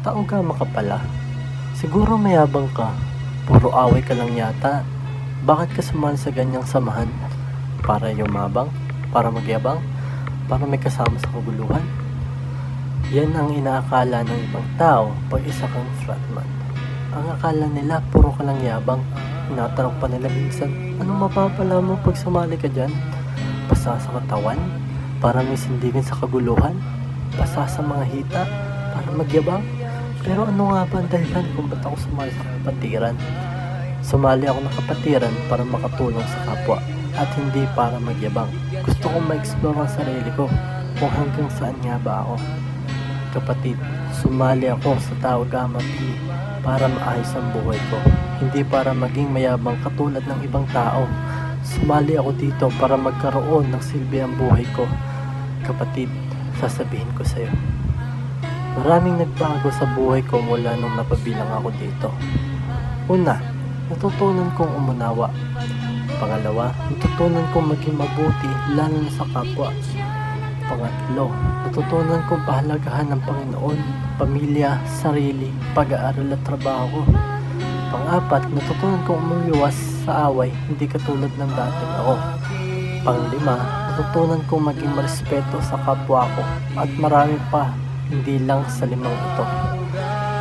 Taong-gama ka pala. Siguro mayabang ka. Puro away ka lang yata. Bakit ka sumali sa ganyang samahan? Para yumabang? Para magyabang? Para may kasama sa kaguluhan? Yan ang inaakala ng ibang tao pag isa kang frontman. Ang akala nila puro ka lang yabang. Tinatanong pa nila minsan, anong mapapala mo pag sumali ka dyan? Basa sa katawan? Para may sindigan sa kaguluhan? Basa sa mga hita? Para magyabang? Pero ano nga ba ang dahilan kung ba't ako sumali sa kapatiran? Sumali ako ng kapatiran para makatulong sa kapwa at hindi para magyabang. Gusto kong ma-explore ang sarili ko kung hanggang saan nga ba ako. Kapatid, sumali ako sa Tau Gamma Pi para maayos ang buhay ko, hindi para maging mayabang katulad ng ibang tao. Sumali ako dito para magkaroon ng silbi ang buhay ko. Kapatid, sasabihin ko sa'yo, maraming nagbago sa buhay ko mula nung napabilang ako dito. Una, natutunan kong umunawa. Pangalawa, natutunan kong maging mabuti lalo na sa kapwa. Pangatlo, natutunan kong pahalagahan ng Panginoon, pamilya, sarili, pag-aaral at trabaho ko. Pang-apat, natutunan kong umuliwas sa away, hindi katulad ng dating ako. Pang-lima, natutunan kong maging marespeto sa kapwa ko at marami pa, hindi lang sa limang ito.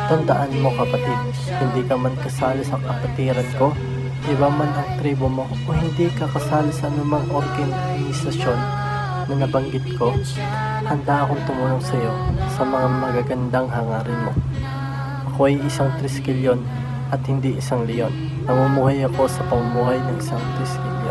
Tandaan mo kapatid, hindi ka man kasali sa kapatiran ko, iba man ang tribo mo o hindi ka kasali sa anumang organisasyon na nabanggit ko, handa akong tumulong sa iyo sa mga magagandang hangarin mo. Ako ay isang triskilyon at hindi isang leon. Namumuhay ako sa pamumuhay ng isang triskilyon.